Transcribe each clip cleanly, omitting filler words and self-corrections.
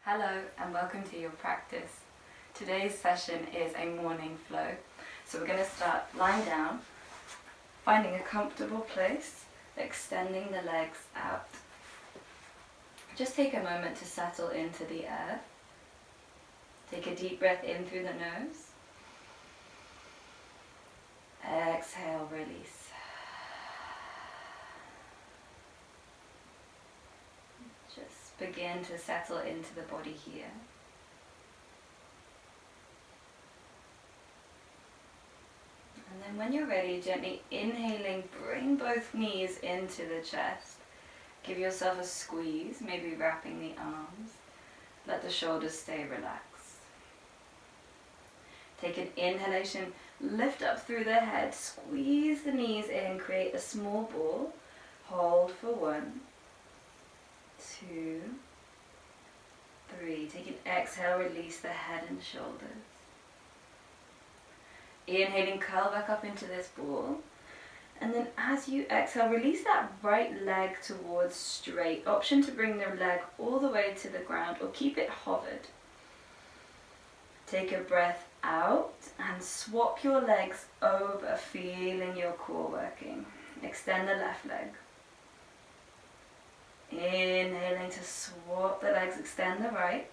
Hello and welcome to your practice. Today's session is a morning flow. So we're going to start lying down, finding a comfortable place, extending the legs out. Just take a moment to settle into the earth. Take a deep breath in through the nose. Exhale, release. Just begin to settle into the body here. And then when you're ready, gently inhaling, bring both knees into the chest. Give yourself a squeeze, maybe wrapping the arms. Let the shoulders stay relaxed. Take an inhalation, lift up through the head, squeeze the knees in, create a small ball. Hold for 1, 2, 3. Take an exhale, release the head and shoulders. Inhaling, curl back up into this ball. And then as you exhale, release that right leg towards straight. Option to bring the leg all the way to the ground or keep it hovered. Take a breath out and swap your legs over, feeling your core working. Extend the left leg. Inhaling to swap the legs, extend the right.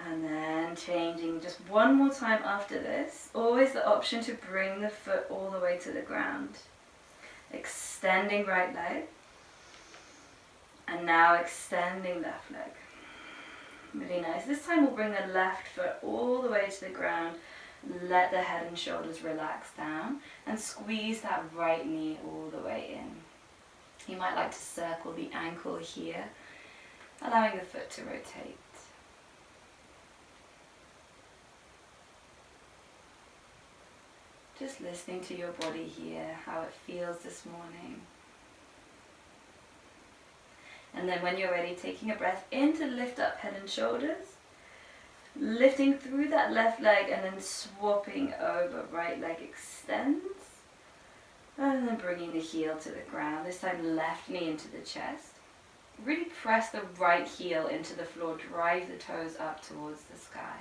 And then changing just one more time after this. Always the option to bring the foot all the way to the ground. Extending right leg. And now extending left leg. Really nice. This time we'll bring the left foot all the way to the ground. Let the head and shoulders relax down. And squeeze that right knee all the way in. You might like to circle the ankle here, allowing the foot to rotate. Just listening to your body here, how it feels this morning. And then when you're ready, taking a breath in to lift up head and shoulders. Lifting through that left leg and then swapping over, right leg extends. And then bringing the heel to the ground, this time left knee into the chest. Really press the right heel into the floor, drive the toes up towards the sky.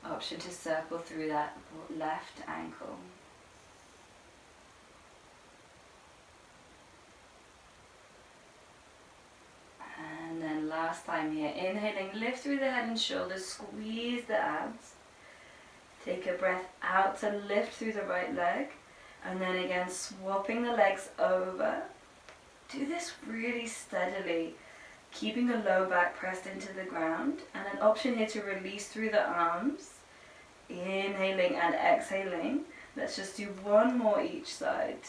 Option to circle through that left ankle. And then last time here, inhaling, lift through the head and shoulders, squeeze the abs. Take a breath out to lift through the right leg, and then again swapping the legs over. Do this really steadily, keeping the low back pressed into the ground, and an option here to release through the arms. Inhaling and exhaling. Let's just do one more each side.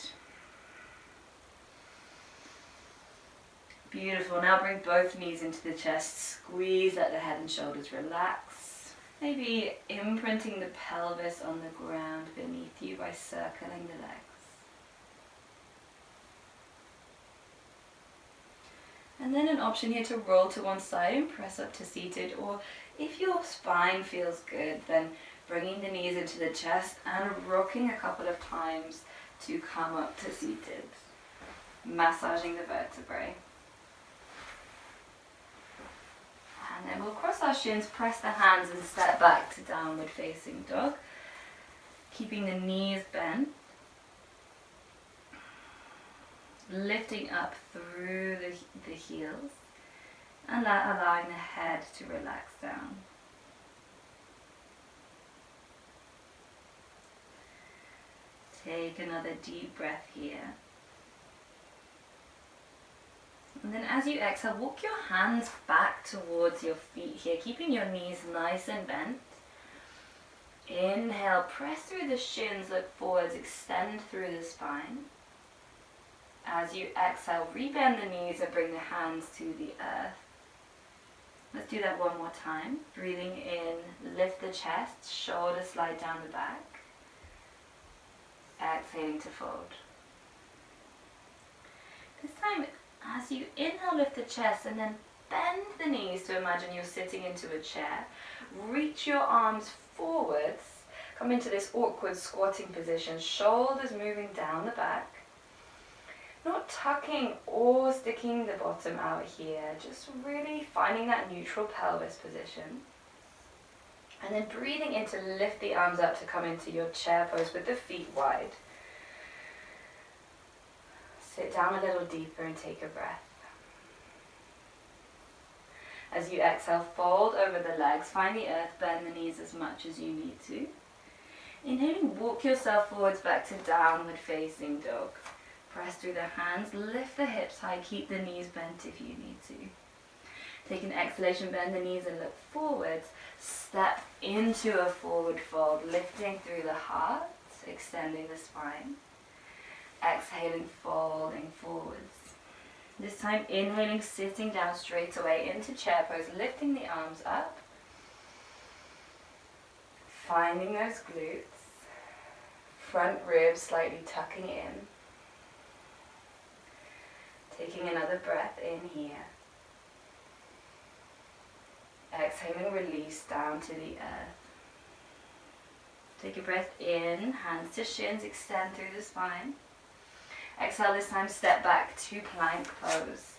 Beautiful. Now bring both knees into the chest, squeeze, let the head and shoulders relax. Maybe imprinting the pelvis on the ground beneath you by circling the legs. And then an option here to roll to one side and press up to seated, or if your spine feels good, then bringing the knees into the chest and rocking a couple of times to come up to seated. Massaging the vertebrae. And then we'll cross our shins, press the hands and step back to downward facing dog. Keeping the knees bent. Lifting up through the heels. And allowing the head to relax down. Take another deep breath here. And then as you exhale, walk your hands back towards your feet here, keeping your knees nice and bent. Inhale, press through the shins, look forwards, extend through the spine. As you exhale, rebend the knees and bring the hands to the earth. Let's do that one more time. Breathing in, lift the chest, shoulders slide down the back. Exhaling to fold. This time, as you inhale, lift the chest and then bend the knees to imagine you're sitting into a chair. Reach your arms forwards. Come into this awkward squatting position, shoulders moving down the back. Not tucking or sticking the bottom out here, just really finding that neutral pelvis position. And then breathing in to lift the arms up to come into your chair pose with the feet wide. Sit down a little deeper and take a breath. As you exhale, fold over the legs, find the earth, bend the knees as much as you need to. Inhaling, walk yourself forwards back to downward facing dog. Press through the hands, lift the hips high, keep the knees bent if you need to. Take an exhalation, bend the knees and look forwards. Step into a forward fold, lifting through the heart, extending the spine. Exhaling, folding forwards. This time inhaling, sitting down straight away into chair pose, lifting the arms up. Finding those glutes. Front ribs slightly tucking in. Taking another breath in here. Exhaling, release down to the earth. Take a breath in, hands to shins, extend through the spine. Exhale, this time step back to plank pose.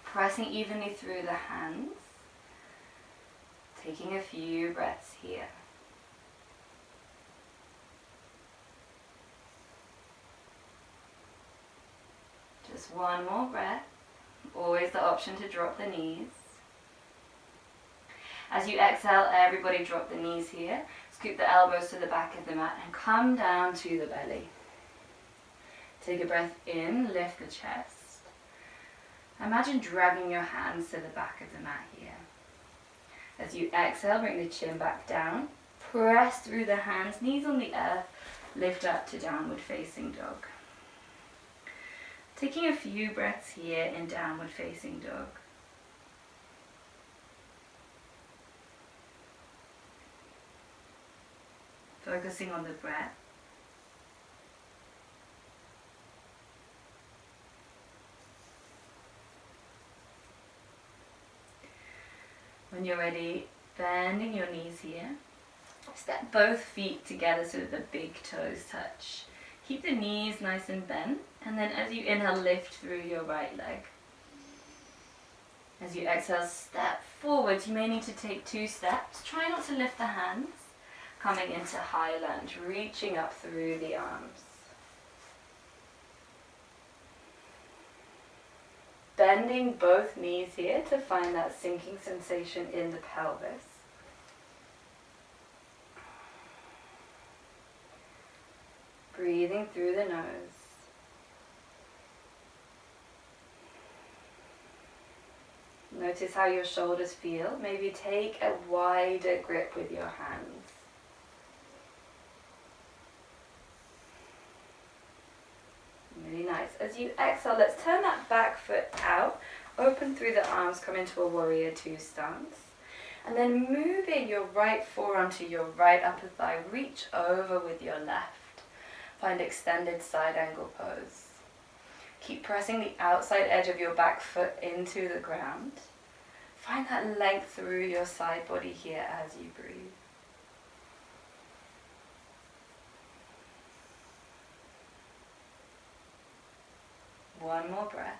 Pressing evenly through the hands. Taking a few breaths here. Just one more breath. Always the option to drop the knees. As you exhale, everybody drop the knees here. Scoop the elbows to the back of the mat and come down to the belly. Take a breath in, lift the chest. Imagine dragging your hands to the back of the mat here. As you exhale, bring the chin back down. Press through the hands, knees on the earth. Lift up to downward facing dog. Taking a few breaths here in downward facing dog. Focusing on the breath. When you're ready, bending your knees here. Step both feet together so that the big toes touch. Keep the knees nice and bent, and then as you inhale, lift through your right leg. As you exhale, step forwards. You may need to take 2 steps. Try not to lift the hands. Coming into high lunge, reaching up through the arms. Bending both knees here to find that sinking sensation in the pelvis. Breathing through the nose. Notice how your shoulders feel. Maybe take a wider grip with your hands. Really nice. As you exhale, let's turn that back foot out. Open through the arms, come into a warrior 2 stance. And then moving your right forearm to your right upper thigh. Reach over with your left. Find extended side angle pose. Keep pressing the outside edge of your back foot into the ground. Find that length through your side body here as you breathe. One more breath.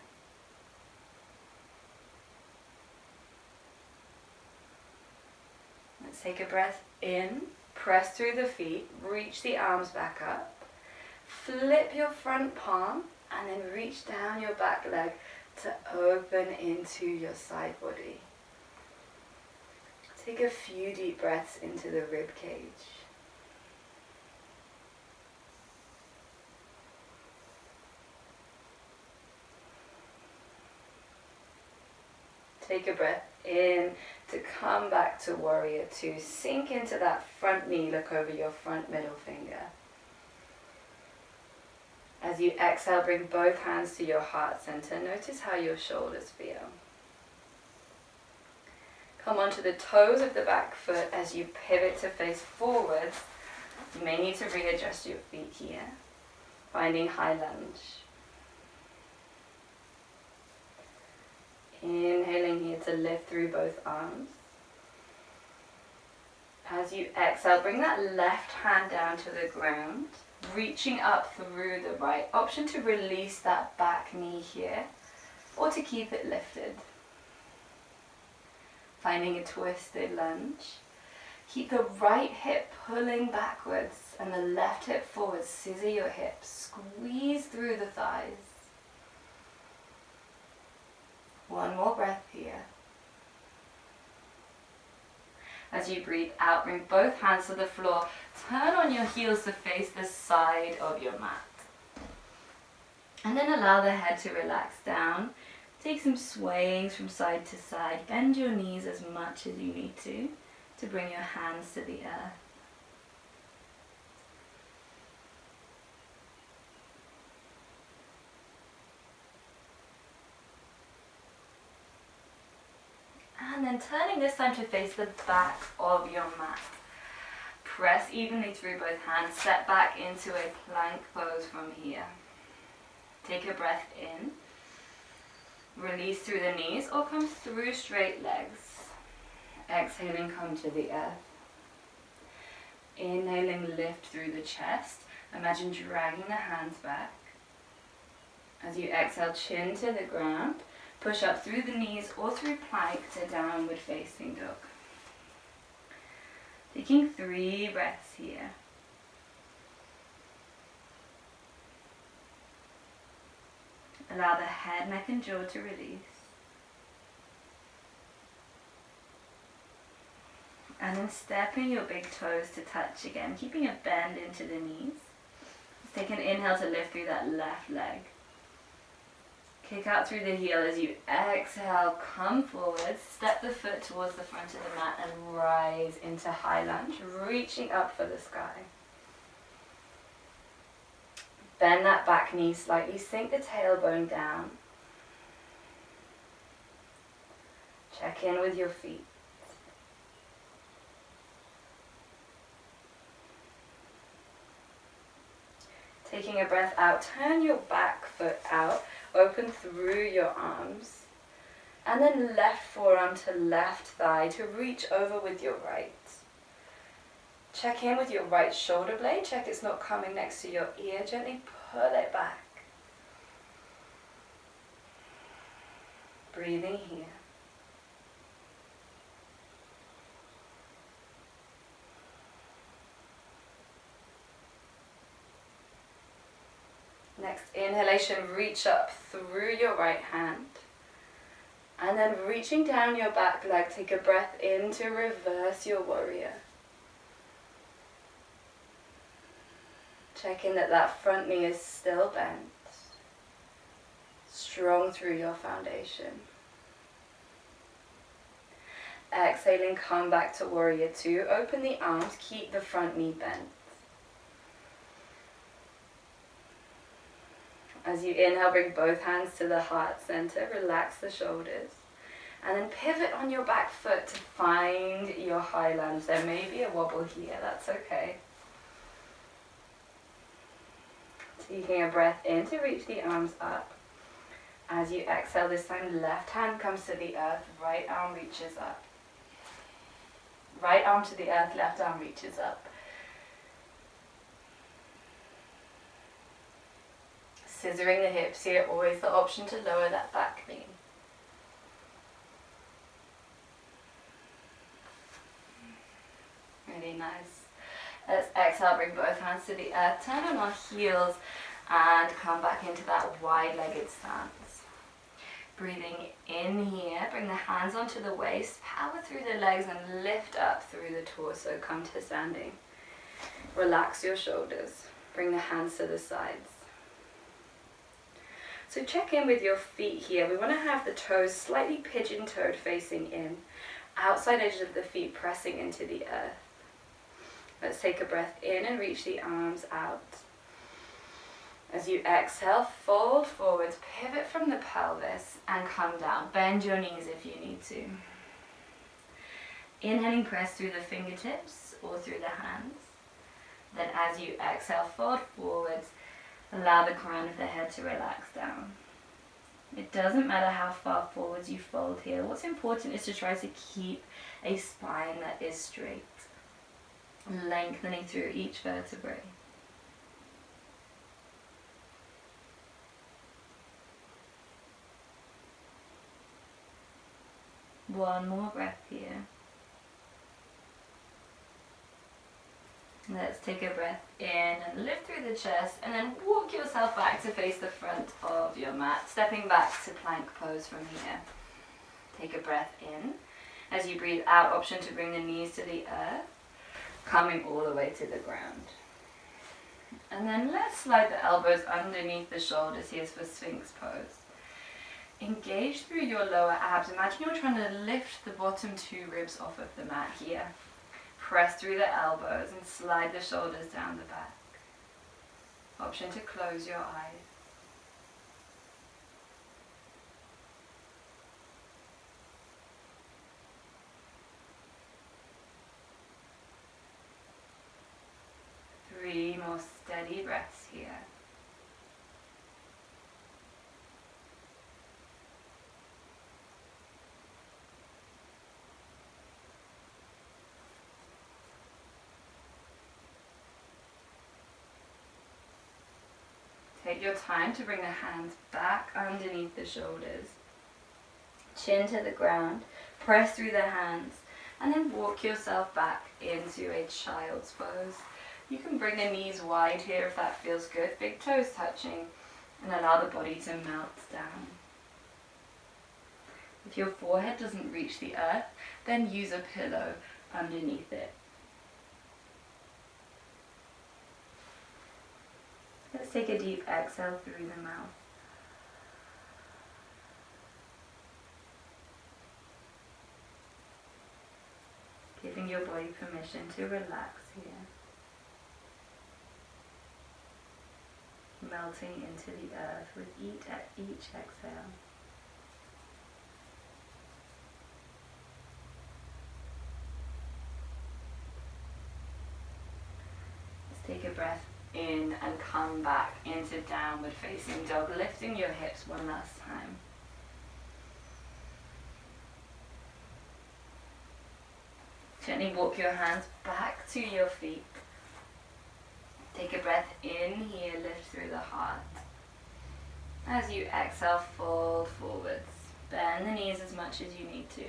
Let's take a breath in, press through the feet, reach the arms back up, flip your front palm, and then reach down your back leg to open into your side body. Take a few deep breaths into the rib cage. Take a breath in to come back to warrior 2. Sink into that front knee, look over your front middle finger. As you exhale, bring both hands to your heart center. Notice how your shoulders feel. Come onto the toes of the back foot as you pivot to face forwards. You may need to readjust your feet here. Finding high lunge. Inhaling here to lift through both arms. As you exhale, bring that left hand down to the ground. reaching up through the right. Option to release that back knee here, or to keep it lifted. Finding a twisted lunge. Keep the right hip pulling backwards and the left hip forward. Scissor your hips. Squeeze through the thighs. One more breath here. As you breathe out, bring both hands to the floor. Turn on your heels to face the side of your mat. And then allow the head to relax down. Take some swayings from side to side. Bend your knees as much as you need to bring your hands to the earth. And then turning this time to face the back of your mat. Press evenly through both hands. Step back into a plank pose from here. Take a breath in. Release through the knees or come through straight legs. Exhaling, come to the earth. Inhaling, lift through the chest. Imagine dragging the hands back. As you exhale, chin to the ground. Push up through the knees or through plank to downward facing dog. Taking 3 breaths here. Allow the head, neck and jaw to release. And then stepping your big toes to touch again, keeping a bend into the knees. Let's take an inhale to lift through that left leg. Kick out through the heel as you exhale, come forward, step the foot towards the front of the mat and rise into high lunge, reaching up for the sky. Bend that back knee slightly, sink the tailbone down. Check in with your feet. Taking a breath out, turn your back foot out, open through your arms, and then left forearm to left thigh to reach over with your right. Check in with your right shoulder blade, check it's not coming next to your ear, gently pull it back. Breathing here. Next inhalation, reach up through your right hand. And then reaching down your back leg, take a breath in to reverse your warrior. Checking that that front knee is still bent. Strong through your foundation. Exhaling, come back to warrior 2. Open the arms, keep the front knee bent. As you inhale, bring both hands to the heart center, relax the shoulders, and then pivot on your back foot to find your high lunge. There may be a wobble here, that's okay. Taking a breath in to reach the arms up. As you exhale, this time left hand comes to the earth, right arm reaches up. Right arm to the earth, left arm reaches up. Scissoring the hips here, always the option to lower that back knee. Really nice. Let's exhale, bring both hands to the earth, turn on our heels and come back into that wide-legged stance. Breathing in here, bring the hands onto the waist, power through the legs and lift up through the torso, come to standing. Relax your shoulders, bring the hands to the sides. So check in with your feet here. We want to have the toes slightly pigeon-toed facing in. Outside edges of the feet pressing into the earth. Let's take a breath in and reach the arms out. As you exhale, fold forwards, pivot from the pelvis and come down. Bend your knees if you need to. Inhaling, press through the fingertips or through the hands. Then as you exhale, fold forwards. Allow the crown of the head to relax down. It doesn't matter how far forwards you fold here. What's important is to try to keep a spine that is straight, lengthening through each vertebrae. One more breath here. Let's take a breath in and lift through the chest, and then walk yourself back to face the front of your mat, stepping back to plank pose from here. Take a breath in. As you breathe out, option to bring the knees to the earth, coming all the way to the ground. And then let's slide the elbows underneath the shoulders here for Sphinx pose. Engage through your lower abs. Imagine you're trying to lift the bottom 2 ribs off of the mat here. Press through the elbows and slide the shoulders down the back. Option to close your eyes. Three more steady breaths here. Take your time to bring the hands back underneath the shoulders. Chin to the ground, press through the hands, and then walk yourself back into a child's pose. You can bring the knees wide here if that feels good, big toes touching, and allow the body to melt down. If your forehead doesn't reach the earth, then use a pillow underneath it. Let's take a deep exhale through the mouth. Giving your body permission to relax here. Melting into the earth with each exhale. Let's take a breath in and come back into downward facing dog, lifting your hips one last time. Gently walk your hands back to your feet. Take a breath in here, lift through the heart. As you exhale, fold forwards. Bend the knees as much as you need to.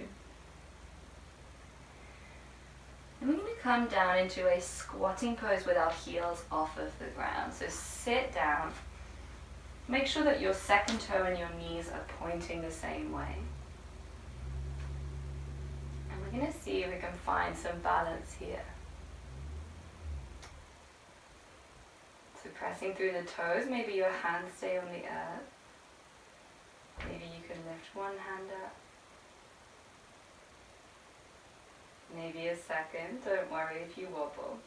And we're going to come down into a squatting pose with our heels off of the ground. So sit down. Make sure that your second toe and your knees are pointing the same way. And we're going to see if we can find some balance here. So pressing through the toes, maybe your hands stay on the earth. Maybe you can lift one hand up. Maybe a second, don't worry if you wobble.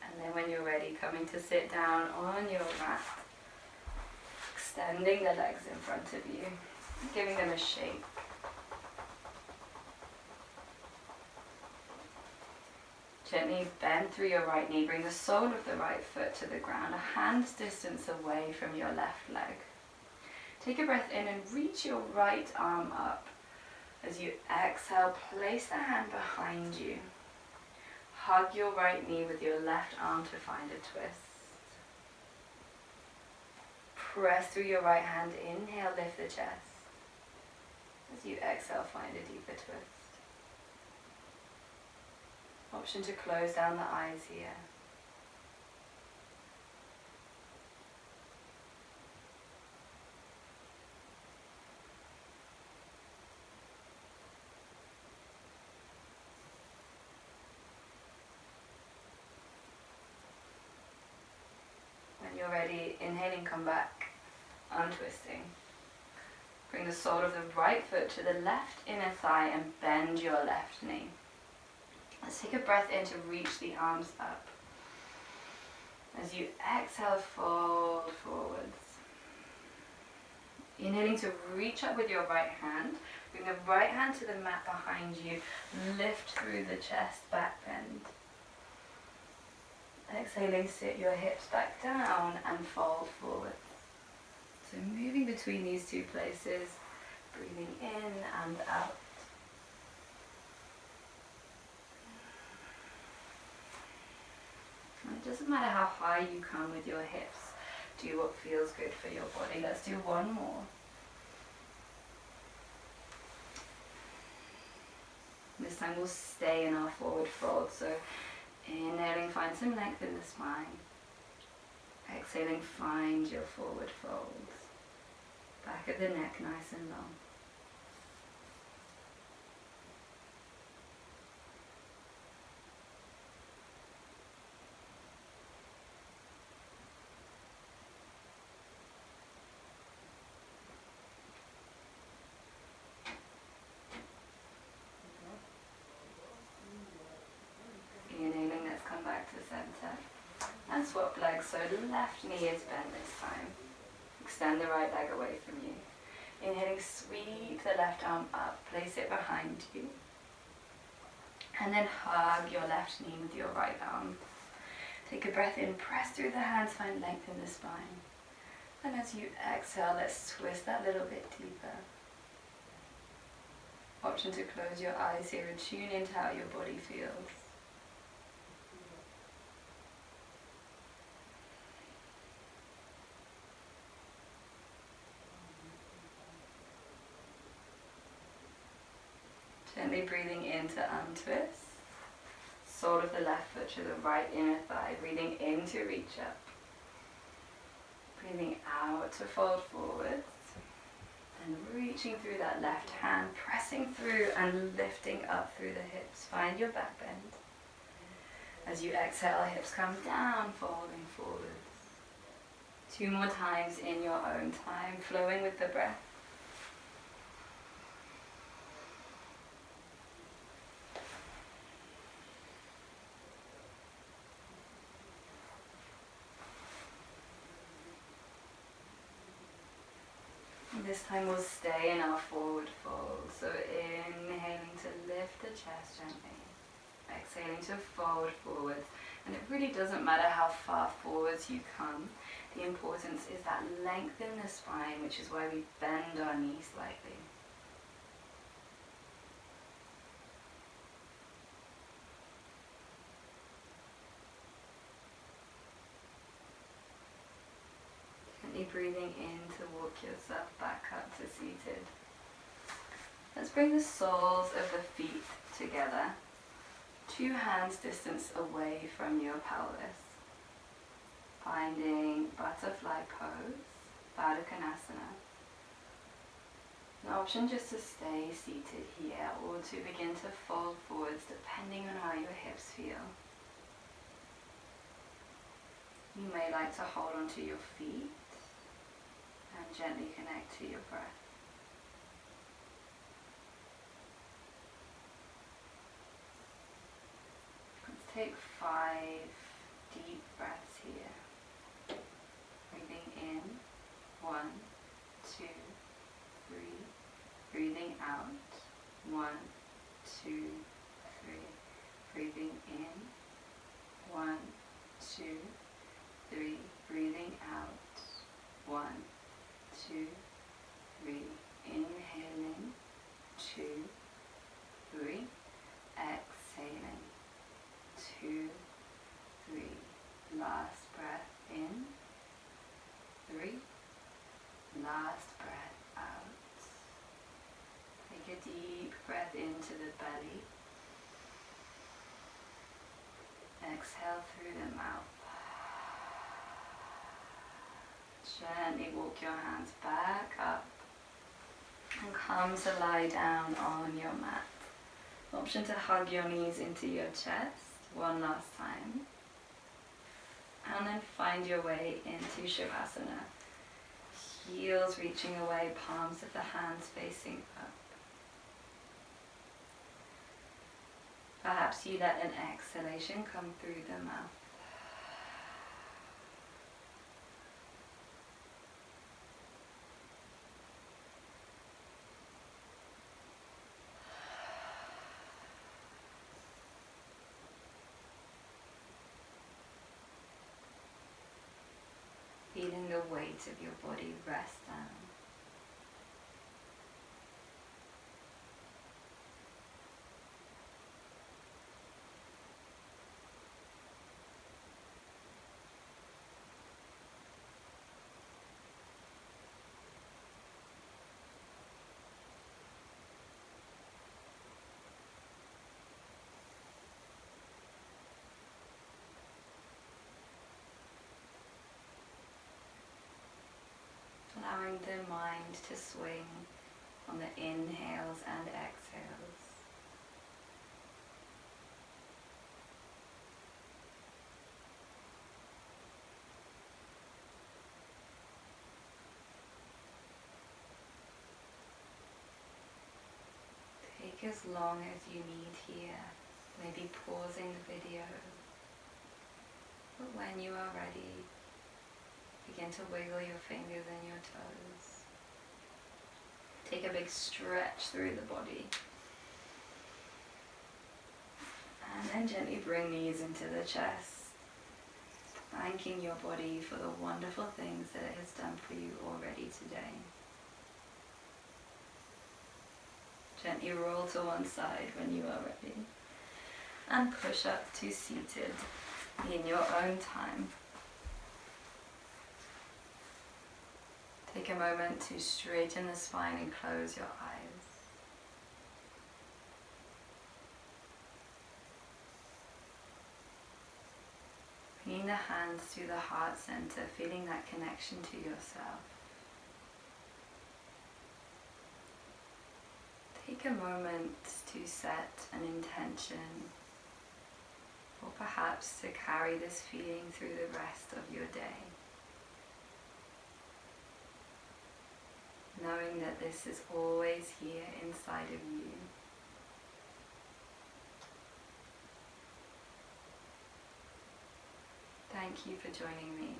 And then when you're ready, coming to sit down on your mat, extending the legs in front of you, giving them a shape. Gently bend through your right knee, bring the sole of the right foot to the ground, a hand's distance away from your left leg. Take a breath in and reach your right arm up. As you exhale, place the hand behind you. Hug your right knee with your left arm to find a twist. Press through your right hand, inhale, lift the chest. As you exhale, find a deeper twist. Option to close down the eyes here. When you're ready, inhaling, come back, untwisting. Bring the sole of the right foot to the left inner thigh and bend your left knee. Let's take a breath in to reach the arms up. As you exhale, fold forwards. Inhaling to reach up with your right hand. Bring the right hand to the mat behind you. Lift through the chest, back bend. Exhaling, sit your hips back down and fold forward. So moving between these two places, breathing in and out. And it doesn't matter how high you come with your hips. Do what feels good for your body. Let's do one more. This time we'll stay in our forward fold. So inhaling, find some length in the spine. Exhaling, find your forward folds. Back of the neck nice and long. Inhaling, let's come back to center. And swap legs, so left knee is bent this time. Extend the right leg away from you. Inhaling, sweep the left arm up, place it behind you. And then hug your left knee with your right arm. Take a breath in, press through the hands, find length in the spine. And as you exhale, let's twist that little bit deeper. Option to close your eyes here and tune into how your body feels. Gently breathing into untwist. Sole of the left foot to the right inner thigh. Breathing in to reach up. Breathing out to fold forwards. And reaching through that left hand, pressing through and lifting up through the hips. Find your back bend. As you exhale, hips come down, folding forwards. 2 more times in your own time, flowing with the breath. This time we'll stay in our forward fold. So inhaling to lift the chest gently. Exhaling to fold forwards. And it really doesn't matter how far forwards you come. The importance is that length in the spine, which is why we bend our knees slightly. Breathing in to walk yourself back up to seated. Let's bring the soles of the feet together, 2 hands distance away from your pelvis. Finding butterfly pose, Baddha Konasana. An option just to stay seated here or to begin to fold forwards depending on how your hips feel. You may like to hold onto your feet and gently connect to your breath. Let's take 5 deep breaths here. Breathing in, 1, 2, 3. Breathing out, 1, 2, 3. Breathing in, 1, 2, 3. Breathing out, 1, 2, 3. Inhaling, 2, 3. Exhaling, 2, 3. Last breath in, 3. Last breath out. Take a deep breath into the belly. Exhale through the mouth. Gently walk your hands back up and come to lie down on your mat. Option to hug your knees into your chest one last time. And then find your way into Shavasana. Heels reaching away, palms of the hands facing up. Perhaps you let an exhalation come through the mouth. Feeling the weight of your body rest down. allowing the mind to swing on the inhales and exhales. Take as long as you need here, maybe pausing the video. But when you are ready, begin to wiggle your fingers and your toes. Take a big stretch through the body. And then gently bring knees into the chest, thanking your body for the wonderful things that it has done for you already today. Gently roll to one side when you are ready. And push up to seated in your own time. Take a moment to straighten the spine and close your eyes. Bringing the hands to the heart center, feeling that connection to yourself. Take a moment to set an intention, or perhaps to carry this feeling through the rest of your day. Knowing that this is always here inside of you. Thank you for joining me.